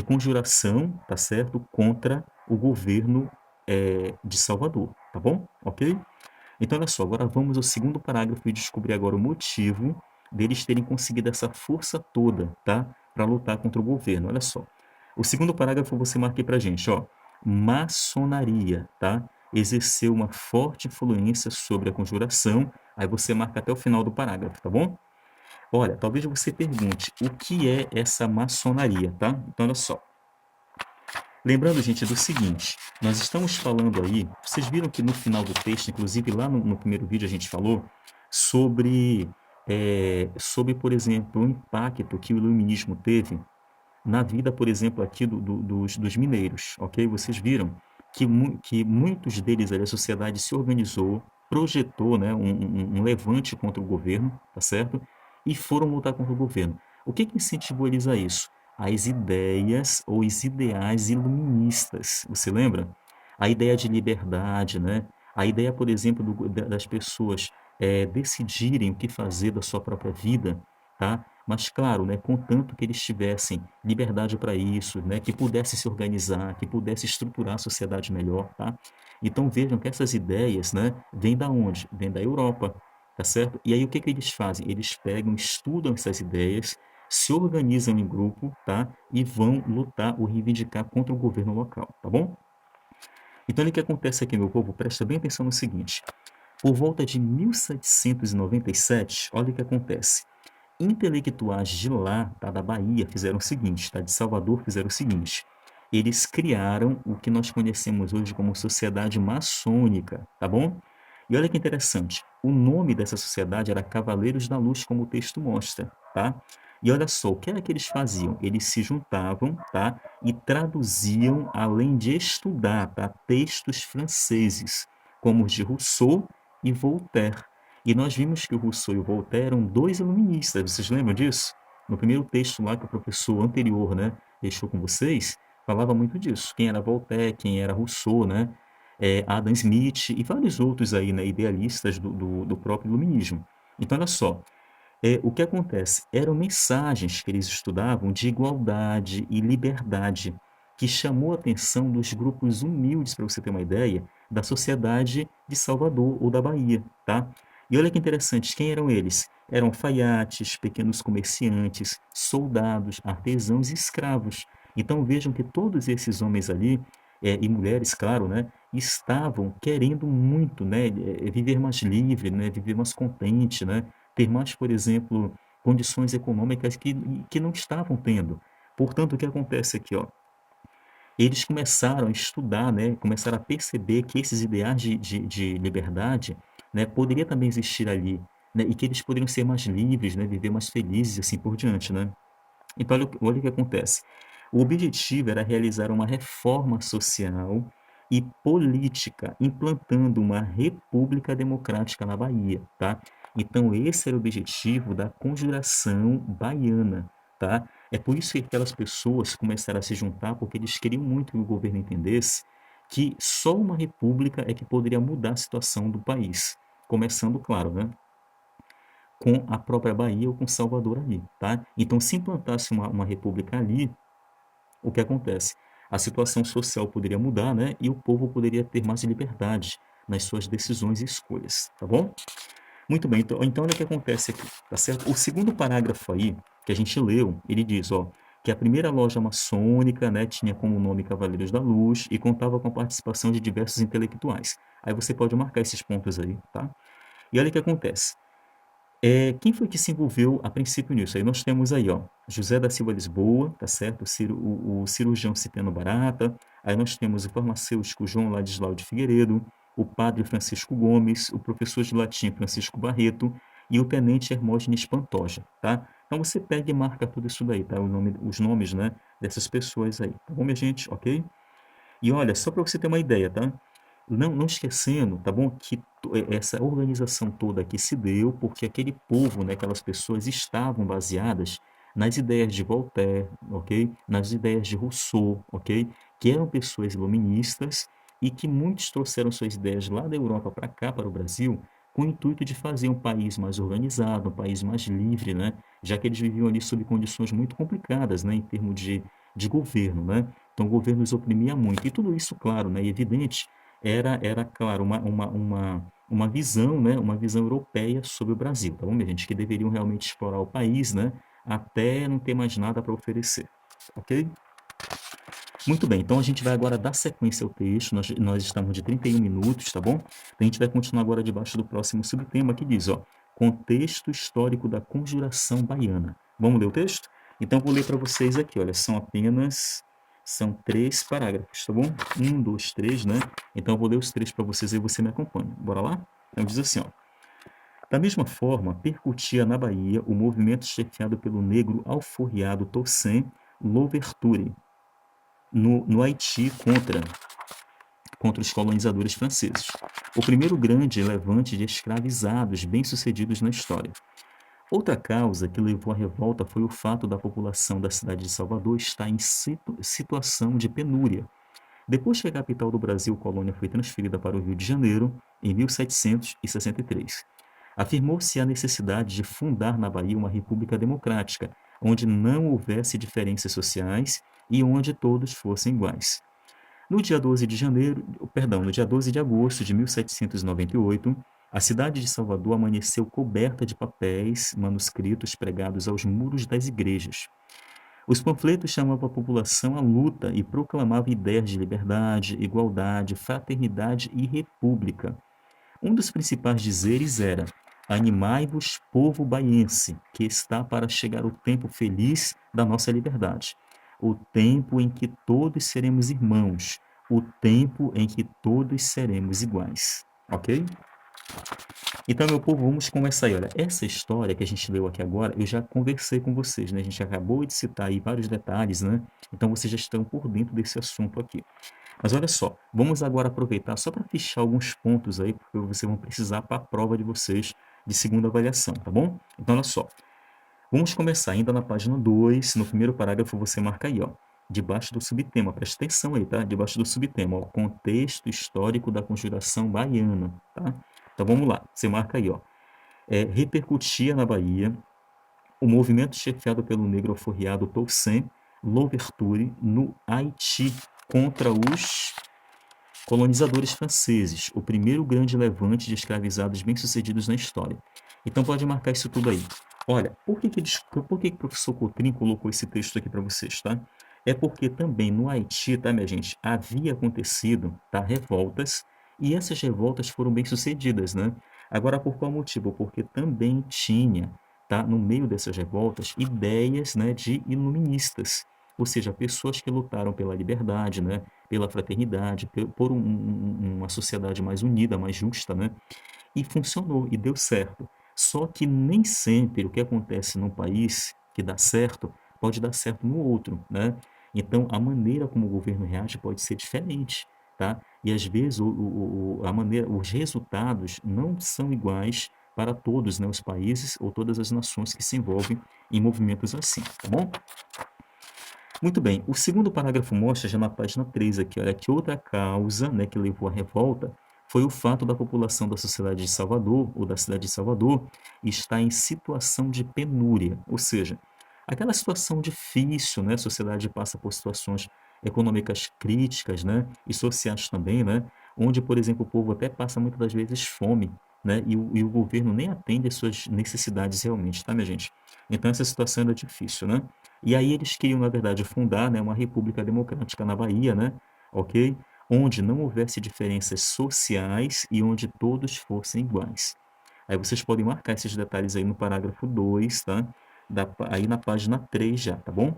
conjuração, tá certo? Contra o governo de Salvador, tá bom? Ok? Então, olha só, agora vamos ao segundo parágrafo e descobrir agora o motivo deles terem conseguido essa força toda, tá? Para lutar contra o governo. Olha só. O segundo parágrafo você marca aí pra gente, ó. Maçonaria, tá? Exerceu uma forte influência sobre a conjuração. Aí você marca até o final do parágrafo, tá bom? Olha, talvez você pergunte, o que é essa maçonaria, tá? Então, olha só. Lembrando, gente, do seguinte, nós estamos falando aí, vocês viram que no final do texto, inclusive lá no primeiro vídeo a gente falou sobre, por exemplo, o impacto que o iluminismo teve na vida, por exemplo, aqui dos mineiros, ok? Vocês viram que muitos deles, ali, a sociedade se organizou, projetou, né, um levante contra o governo, tá certo? E foram lutar contra o governo. O que que incentivou eles a isso? As ideias ou os ideais iluministas, você lembra? A ideia de liberdade, né? A ideia, por exemplo, das pessoas decidirem o que fazer da sua própria vida, tá? Mas claro, né, contanto que eles tivessem liberdade para isso, né, que pudesse se organizar, que pudesse estruturar a sociedade melhor, tá? Então vejam que essas ideias, né, vêm da onde? Vêm da Europa, tá certo? E aí o que que eles fazem? Eles pegam, estudam essas ideias, se organizam em grupo, tá? E vão lutar ou reivindicar contra o governo local, tá bom? Então o que acontece aqui, meu povo? Presta bem atenção no seguinte. Por volta de 1797, olha o que acontece. Intelectuais de lá, tá, da Bahia, fizeram o seguinte, tá, de Salvador, fizeram o seguinte. Eles criaram o que nós conhecemos hoje como sociedade maçônica, tá bom? E olha que interessante, o nome dessa sociedade era Cavaleiros da Luz, como o texto mostra, tá? E olha só, o que era que eles faziam? Eles se juntavam, tá? E traduziam, além de estudar, tá? Textos franceses, como os de Rousseau e Voltaire. E nós vimos que o Rousseau e o Voltaire eram dois iluministas, vocês lembram disso? No primeiro texto lá que o professor anterior, né, deixou com vocês, falava muito disso. Quem era Voltaire, quem era Rousseau, né? Adam Smith e vários outros aí, né, idealistas do próprio iluminismo. Então, olha só, o que acontece? Eram mensagens que eles estudavam de igualdade e liberdade, que chamou a atenção dos grupos humildes, para você ter uma ideia, da sociedade de Salvador ou da Bahia, tá? E olha que interessante, quem eram eles? Eram alfaiates, pequenos comerciantes, soldados, artesãos e escravos. Então vejam que todos esses homens ali, e mulheres, claro, né, estavam querendo muito, né, viver mais livre, né, viver mais contente, né, ter mais, por exemplo, condições econômicas que não estavam tendo. Portanto, o que acontece aqui, ó? Eles começaram a estudar, né, começaram a perceber que esses ideais de liberdade, né, poderia também existir ali, né, e que eles poderiam ser mais livres, né, viver mais felizes e assim por diante, né? Então, olha o que acontece. O objetivo era realizar uma reforma social e política, implantando uma república democrática na Bahia, tá? Então, esse era o objetivo da Conjuração Baiana, tá? É por isso que aquelas pessoas começaram a se juntar, porque eles queriam muito que o governo entendesse que só uma república é que poderia mudar a situação do país. Começando, claro, né, com a própria Bahia ou com Salvador ali, tá? Então, se implantasse uma república ali, o que acontece? a situação social poderia mudar, né, e o povo poderia ter mais liberdade nas suas decisões e escolhas, tá bom? Muito bem, então olha o que acontece aqui, tá certo? O segundo parágrafo aí, que a gente leu, ele diz, ó, que a primeira loja maçônica, né, tinha como nome Cavaleiros da Luz e contava com a participação de diversos intelectuais. Aí você pode marcar esses pontos aí, tá? E olha o que acontece. Quem foi que se envolveu a princípio nisso? Aí nós temos aí, ó, José da Silva Lisboa, tá certo? O cirurgião Cipriano Barata, aí nós temos o farmacêutico João Ladislau de Figueiredo, o padre Francisco Gomes, o professor de latim Francisco Barreto e o tenente Hermógenes Pantoja, tá? Então você pega e marca tudo isso daí, tá? Os nomes, né, dessas pessoas aí, tá bom, minha gente? Ok? E olha, só para você ter uma ideia, tá? Não esquecendo, tá bom, que essa organização toda aqui se deu porque aquele povo, né, aquelas pessoas estavam baseadas nas ideias de Voltaire, ok? Nas ideias de Rousseau, ok? Que eram pessoas iluministas e que muitos trouxeram suas ideias lá da Europa para cá, para o Brasil, com o intuito de fazer um país mais organizado, um país mais livre, né? Já que eles viviam ali sob condições muito complicadas, né, em termos de governo, né? Então o governo os oprimia muito. E tudo isso, claro, né, e evidente, era claro, uma visão, né, uma visão europeia sobre o Brasil, tá bom, minha gente? Que deveriam realmente explorar o país, né, até não ter mais nada para oferecer, ok? Muito bem, então a gente vai agora dar sequência ao texto, nós estamos de 31 minutos, tá bom? A gente vai continuar agora debaixo do próximo subtema que diz, ó, contexto histórico da conjuração baiana. Vamos ler o texto? Então eu vou ler para vocês aqui, olha, são 3 parágrafos, tá bom? 1, 2, 3, né? Então eu vou ler os 3 para vocês e você me acompanha. Bora lá? Então diz assim, ó. Da mesma forma, percutia na Bahia o movimento chefiado pelo negro alforriado Toussaint Louverture, no Haiti contra os colonizadores franceses. O primeiro grande levante de escravizados bem-sucedidos na história. Outra causa que levou à revolta foi o fato da população da cidade de Salvador estar em situação de penúria. Depois que a capital do Brasil, colônia, foi transferida para o Rio de Janeiro, em 1763, afirmou-se a necessidade de fundar na Bahia uma república democrática, onde não houvesse diferenças sociais e onde todos fossem iguais. No dia 12 de agosto de 1798, a cidade de Salvador amanheceu coberta de papéis, manuscritos pregados aos muros das igrejas. Os panfletos chamavam a população à luta e proclamavam ideias de liberdade, igualdade, fraternidade e república. Um dos principais dizeres era: animai-vos, povo baiense, que está para chegar o tempo feliz da nossa liberdade, o tempo em que todos seremos irmãos, o tempo em que todos seremos iguais. Ok? Então, meu povo, vamos começar aí. Olha, essa história que a gente leu aqui agora, eu já conversei com vocês, né? A gente acabou de citar aí vários detalhes, né? Então, vocês já estão por dentro desse assunto aqui. Mas olha só, vamos agora aproveitar só para fichar alguns pontos aí, porque vocês vão precisar para a prova de vocês de segunda avaliação, tá bom? Então, olha só, vamos começar ainda na página 2, no primeiro parágrafo você marca aí, ó, debaixo do subtema, presta atenção aí, tá? Debaixo do subtema, ó, contexto histórico da conjuração baiana, tá? Então vamos lá, você marca aí, ó, repercutia na Bahia o movimento chefiado pelo negro alforriado Toussaint Louverture no Haiti contra os colonizadores franceses, o primeiro grande levante de escravizados bem-sucedidos na história. Então pode marcar isso tudo aí. Olha, por que o professor Coutrin colocou esse texto aqui para vocês, tá? É porque também no Haiti, tá, minha gente, havia acontecido, tá, revoltas, e essas revoltas foram bem-sucedidas, né? Agora, por qual motivo? Porque também tinha, tá, no meio dessas revoltas, ideias, né, de iluministas, ou seja, pessoas que lutaram pela liberdade, né, pela fraternidade, por uma sociedade mais unida, mais justa, né? E funcionou, e deu certo. Só que nem sempre o que acontece num país que dá certo pode dar certo no outro, né? Então, a maneira como o governo reage pode ser diferente, tá? E às vezes os resultados não são iguais para todos, né, os países ou todas as nações que se envolvem em movimentos assim, tá bom? Muito bem, o segundo parágrafo mostra, já na página 3 aqui, olha, que outra causa, né, que levou à revolta foi o fato da população da sociedade de Salvador, ou da cidade de Salvador, estar em situação de penúria, ou seja, aquela situação difícil, né, a sociedade passa por situações econômicas críticas, né, e sociais também, né, onde, por exemplo, o povo até passa muitas das vezes fome, né, e o governo nem atende às suas necessidades realmente, tá, minha gente? Então essa situação era difícil, né? E aí eles queriam, na verdade, fundar, né, uma república democrática na Bahia, né, ok? Onde não houvesse diferenças sociais e onde todos fossem iguais. Aí vocês podem marcar esses detalhes aí no parágrafo 2, tá? Aí na página 3 já, tá bom?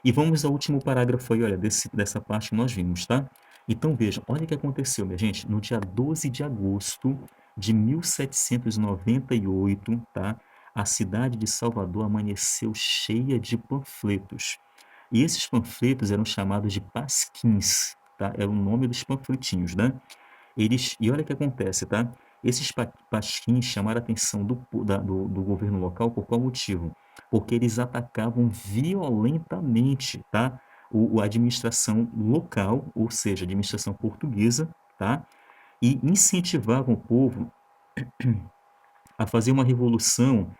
E vamos ao último parágrafo aí, olha, dessa parte que nós vimos, tá? Então vejam, olha o que aconteceu, minha gente, no dia 12 de agosto de 1798, tá? A cidade de Salvador amanheceu cheia de panfletos. E esses panfletos eram chamados de pasquins, tá? Era o nome dos panfletinhos, né? E olha o que acontece, tá? Esses pasquins chamaram a atenção do governo local por qual motivo? Porque eles atacavam violentamente, tá? A administração local, ou seja, a administração portuguesa, tá? E incentivavam o povo a fazer uma revolução,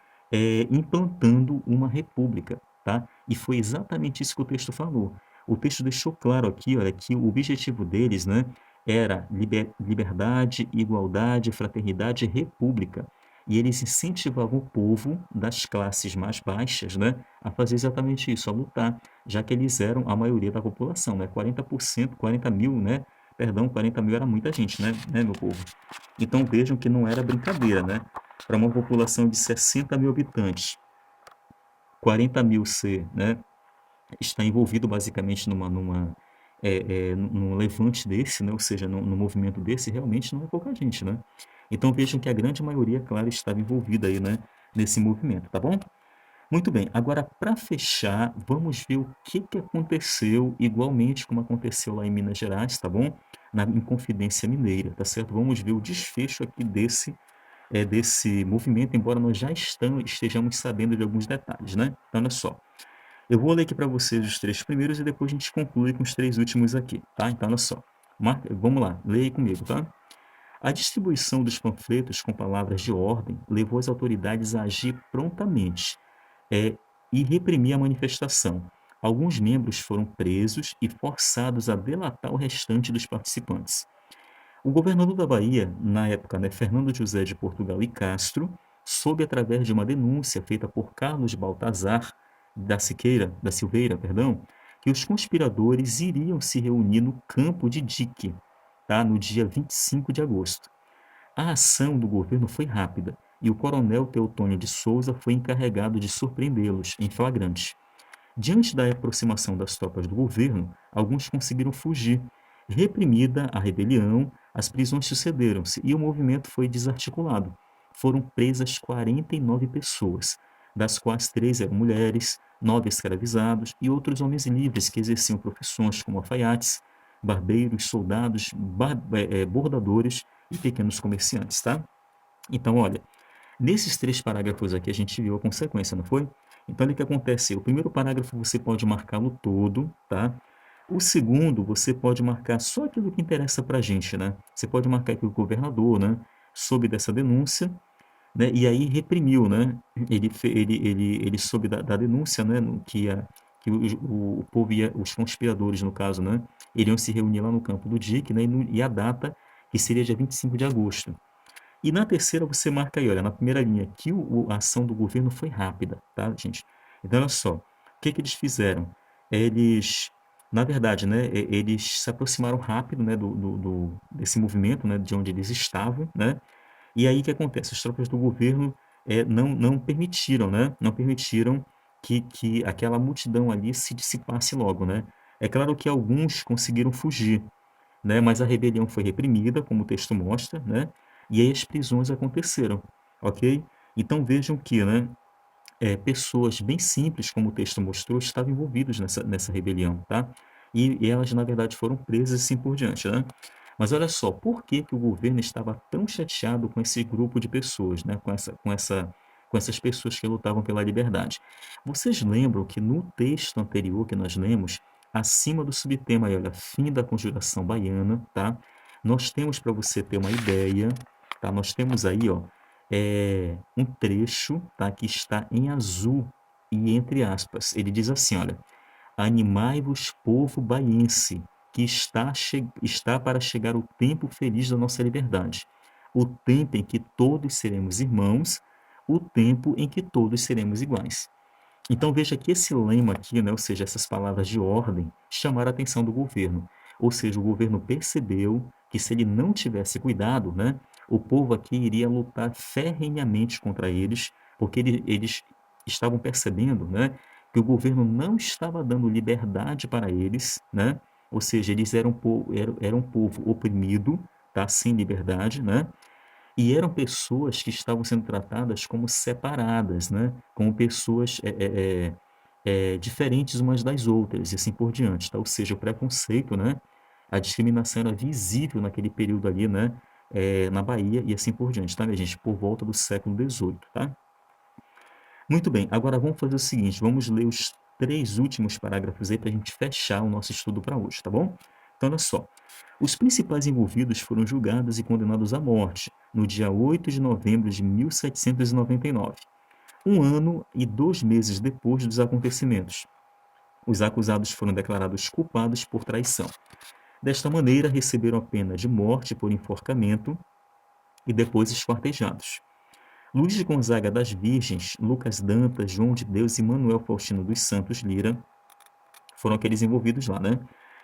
implantando uma república, tá? E foi exatamente isso que o texto falou. O texto deixou claro aqui, olha, que o objetivo deles, né, era liberdade, igualdade, fraternidade e república. E eles incentivavam o povo das classes mais baixas, né, a fazer exatamente isso, a lutar, já que eles eram a maioria da população, né, 40%, 40 mil, né, perdão, 40 mil era muita gente, né, meu povo? Então vejam que não era brincadeira, né? Para uma população de 60 mil habitantes, 40 mil ser, né, está envolvido basicamente num levante desse, né, ou seja, num movimento desse, realmente não é pouca gente, né? Então vejam que a grande maioria, claro, estava envolvida aí, né, nesse movimento, tá bom? Muito bem, agora para fechar, vamos ver o que que aconteceu, igualmente como aconteceu lá em Minas Gerais, tá bom? Na Inconfidência Mineira, tá certo? Vamos ver o desfecho aqui desse movimento, embora nós já estejamos sabendo de alguns detalhes, né? Então, olha só. Eu vou ler aqui para vocês os três primeiros e depois a gente conclui com os três últimos aqui, tá? Então, olha só. Vamos lá, leia aí comigo, tá? A distribuição dos panfletos com palavras de ordem levou as autoridades a agir prontamente, é, e reprimir a manifestação. Alguns membros foram presos e forçados a delatar o restante dos participantes. O governador da Bahia, na época, né, Fernando José de Portugal e Castro, soube através de uma denúncia feita por Carlos Baltazar da Silveira, perdão, que os conspiradores iriam se reunir no campo de Dique, tá, no dia 25 de agosto. A ação do governo foi rápida e o coronel Teotônio de Souza foi encarregado de surpreendê-los em flagrante. Diante da aproximação das tropas do governo, alguns conseguiram fugir. Reprimida a rebelião, as prisões sucederam-se e o movimento foi desarticulado. Foram presas 49 pessoas, das quais 3 eram mulheres, 9 escravizados e outros homens livres que exerciam profissões como alfaiates, barbeiros, soldados, bordadores e pequenos comerciantes, tá? Então, olha, nesses 3 parágrafos aqui a gente viu a consequência, não foi? Então, olha o que acontece. O primeiro parágrafo você pode marcá-lo todo, tá? O segundo, você pode marcar só aquilo que interessa para a gente, né? Você pode marcar que o governador, né, soube dessa denúncia, né, e aí reprimiu, né? Ele soube da denúncia, né, que o povo ia, os conspiradores, no caso, né, iriam se reunir lá no campo do Dique, né, e a data que seria dia 25 de agosto. E na terceira você marca aí, olha, na primeira linha, que a ação do governo foi rápida, tá, gente? Então, olha só, o que que eles fizeram? Eles, na verdade, né, eles se aproximaram rápido, né, desse movimento, né, de onde eles estavam, né? E aí o que acontece? As tropas do governo não permitiram, né? Não permitiram que aquela multidão ali se dissipasse logo, né? É claro que alguns conseguiram fugir, né? Mas a rebelião foi reprimida, como o texto mostra, né? E aí as prisões aconteceram, ok? Então vejam que, né? Pessoas bem simples, como o texto mostrou, estavam envolvidas nessa rebelião, tá? E elas, na verdade, foram presas e assim por diante, né? Mas olha só, por que que o governo estava tão chateado com esse grupo de pessoas, né? Com essas pessoas que lutavam pela liberdade? Vocês lembram que no texto anterior que nós lemos, acima do subtema aí, olha, fim da conjuração baiana, tá? Nós temos, para você ter uma ideia, tá? Nós temos aí, ó, um trecho, tá, que está em azul e entre aspas. Ele diz assim, olha, Animai-vos, povo baiense, que está para chegar o tempo feliz da nossa liberdade, o tempo em que todos seremos irmãos, o tempo em que todos seremos iguais. Então veja que esse lema aqui, né, ou seja, essas palavras de ordem, chamaram a atenção do governo. Ou seja, o governo percebeu que se ele não tivesse cuidado, né, o povo aqui iria lutar ferrenhamente contra eles, porque eles estavam percebendo, né, que o governo não estava dando liberdade para eles, né, ou seja, eles eram um povo oprimido, tá, sem liberdade, né, e eram pessoas que estavam sendo tratadas como separadas, né? Como pessoas diferentes umas das outras, e assim por diante, tá? Ou seja, o preconceito, né? A discriminação era visível naquele período ali, né? Na Bahia e assim por diante, tá, minha gente? Por volta do século XVIII, tá? Muito bem, agora vamos fazer o seguinte, vamos ler os 3 últimos parágrafos aí para a gente fechar o nosso estudo para hoje, tá bom? Então, olha só. Os principais envolvidos foram julgados e condenados à morte no dia 8 de novembro de 1799, um ano e 2 meses depois dos acontecimentos. Os acusados foram declarados culpados por traição. Desta maneira, receberam a pena de morte por enforcamento e depois esquartejados. Luís de Gonzaga das Virgens, Lucas Dantas, João de Deus e Manuel Faustino dos Santos Lira foram aqueles envolvidos lá, né?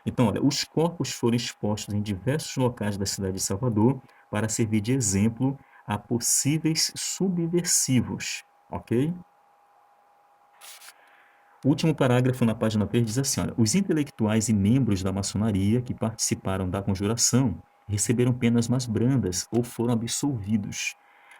Então, olha, os corpos foram expostos em diversos locais da cidade de Salvador para servir de exemplo a possíveis subversivos, ok? O último parágrafo na página 3 diz assim, olha, os intelectuais e membros da maçonaria que participaram da conjuração receberam penas mais brandas ou foram absolvidos.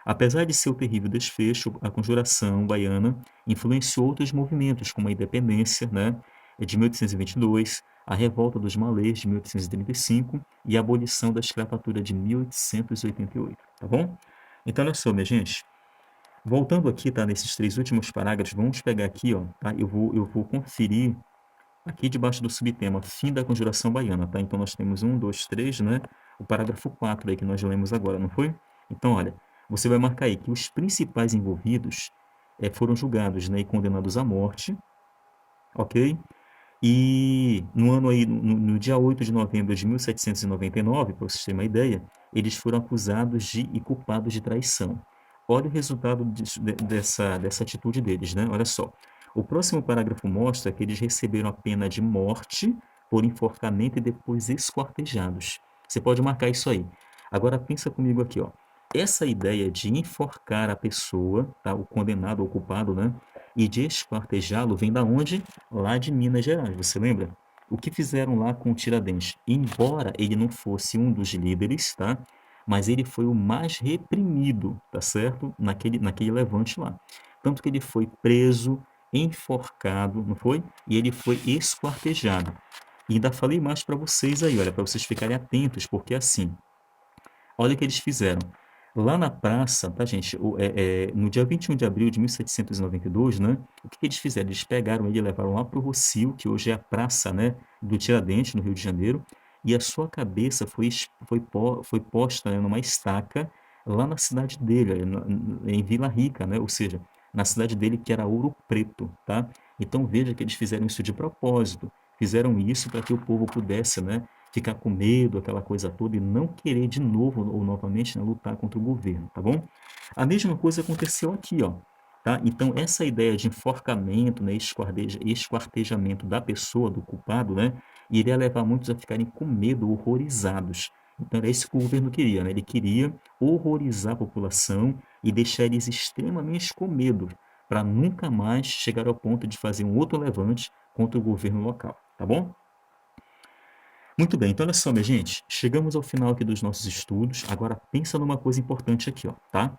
Apesar de seu terrível desfecho, a conjuração baiana influenciou outros movimentos, como a independência, né, de 1822, a revolta dos malês de 1835 e a abolição da escravatura de 1888, tá bom? Então, olha só, minha gente, voltando aqui, tá, nesses 3 últimos parágrafos, vamos pegar aqui, ó, tá, eu vou conferir aqui debaixo do subtema fim da conjuração baiana, tá? Então, nós temos 1, 2, 3, né? O parágrafo 4 aí que nós lemos agora, não foi? Então, olha, você vai marcar aí que os principais envolvidos foram julgados, né, e condenados à morte, ok? E no ano aí, no dia 8 de novembro de 1799, para vocês terem uma ideia, eles foram acusados e culpados de traição. Olha o resultado dessa atitude deles, né? Olha só. O próximo parágrafo mostra que eles receberam a pena de morte por enforcamento e depois esquartejados. Você pode marcar isso aí. Agora pensa comigo aqui, ó. Essa ideia de enforcar a pessoa, tá? O condenado ou o culpado, né? E de esquartejá-lo vem da onde? Lá de Minas Gerais, você lembra? O que fizeram lá com o Tiradentes? Embora ele não fosse um dos líderes, tá? Mas ele foi o mais reprimido, tá certo? Naquele levante lá. Tanto que ele foi preso, enforcado, não foi? E ele foi esquartejado. E ainda falei mais para vocês aí, olha, para vocês ficarem atentos, porque assim, olha o que eles fizeram. Lá na praça, tá, gente? No dia 21 de abril de 1792, né? O que que eles fizeram? Eles pegaram ele e levaram lá para o Rossio, que hoje é a praça, né, do Tiradentes, no Rio de Janeiro, e a sua cabeça foi posta, né, numa estaca lá na cidade dele, em Vila Rica, né? Ou seja, na cidade dele, que era Ouro Preto, tá? Então veja que eles fizeram isso de propósito. Fizeram isso para que o povo pudesse, né, ficar com medo, aquela coisa toda, e não querer de novo ou novamente, né, lutar contra o governo, tá bom? A mesma coisa aconteceu aqui, ó, tá? Então, essa ideia de enforcamento, né, esquartejamento da pessoa, do culpado, né, iria levar muitos a ficarem com medo, horrorizados. Então, era isso que o governo queria, né? Ele queria horrorizar a população e deixar eles extremamente com medo, para nunca mais chegar ao ponto de fazer um outro levante contra o governo local, tá bom? Muito bem, então olha só, minha gente, chegamos ao final aqui dos nossos estudos. Agora pensa numa coisa importante aqui, ó, tá?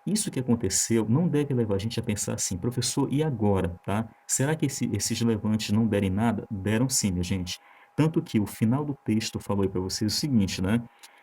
Isso que aconteceu não deve levar a gente a pensar assim, professor, e agora, tá? Será que esses levantes não derem nada? Deram sim, minha gente. Tanto que o final do texto falou aí para vocês o seguinte, né?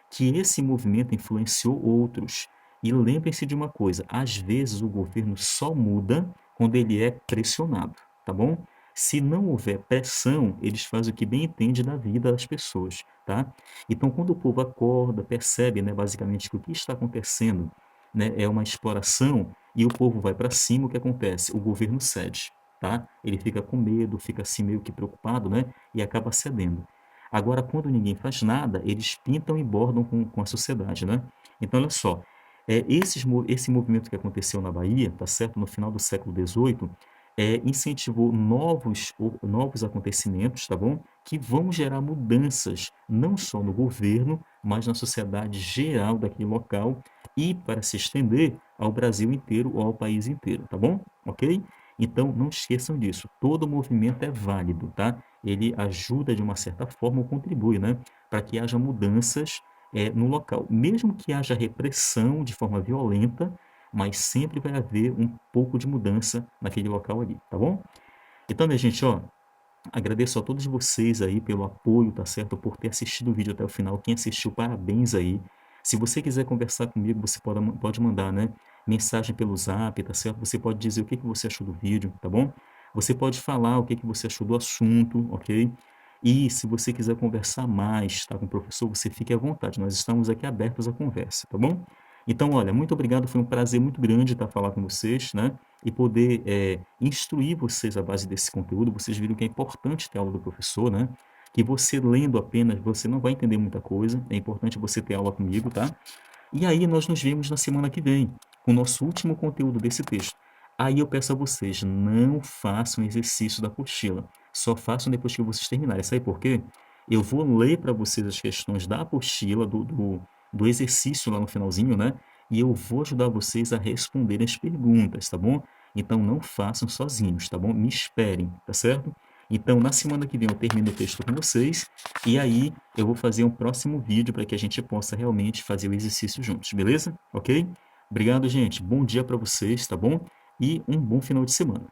Que esse movimento influenciou outros. E lembrem-se de uma coisa, às vezes o governo só muda quando ele é pressionado, tá bom? Se não houver pressão, eles fazem o que bem entende da vida das pessoas, tá? Então, quando o povo acorda, percebe, né, basicamente que o que está acontecendo, né, é uma exploração e o povo vai para cima, o que acontece? O governo cede. tá? Ele fica com medo, fica assim meio que preocupado, né? E acaba cedendo. Agora, quando ninguém faz nada, eles pintam e bordam com a sociedade, né? Então, olha só, esse movimento que aconteceu na Bahia, tá certo? No final do século XVIII, incentivou novos acontecimentos, tá bom? Que vão gerar mudanças, não só no governo, mas na sociedade geral daquele local e para se estender ao Brasil inteiro ou ao país inteiro, tá bom? Ok? Então, não esqueçam disso. Todo movimento é válido, tá? Ele ajuda de uma certa forma ou contribui, né? Para que haja mudanças no local. Mesmo que haja repressão de forma violenta, mas sempre vai haver um pouco de mudança naquele local ali, tá bom? Então, minha gente, ó, agradeço a todos vocês aí pelo apoio, tá certo? Por ter assistido o vídeo até o final. Quem assistiu, parabéns aí. Se você quiser conversar comigo, você pode mandar, né, mensagem pelo Zap, tá certo? Você pode dizer o que você achou do vídeo, tá bom? Você pode falar o que você achou do assunto, ok? E se você quiser conversar mais, tá, com o professor, você fique à vontade. Nós estamos aqui abertos à conversa, tá bom? Então, olha, muito obrigado. Foi um prazer muito grande estar falar com vocês, né? E poder instruir vocês à base desse conteúdo. Vocês viram que é importante ter aula do professor, né? Que você lendo apenas, você não vai entender muita coisa. É importante você ter aula comigo, tá? E aí nós nos vemos na semana que vem, com o nosso último conteúdo desse texto. Aí eu peço a vocês, não façam exercício da apostila. Só façam depois que vocês terminarem. Sabe por quê? Eu vou ler para vocês as questões da apostila, do exercício lá no finalzinho, né? E eu vou ajudar vocês a responder as perguntas, tá bom? Então não façam sozinhos, tá bom? Me esperem, tá certo? Então na semana que vem eu termino o texto com vocês e aí eu vou fazer um próximo vídeo para que a gente possa realmente fazer o exercício juntos, beleza? Ok? Obrigado, gente. Bom dia para vocês, tá bom? E um bom final de semana.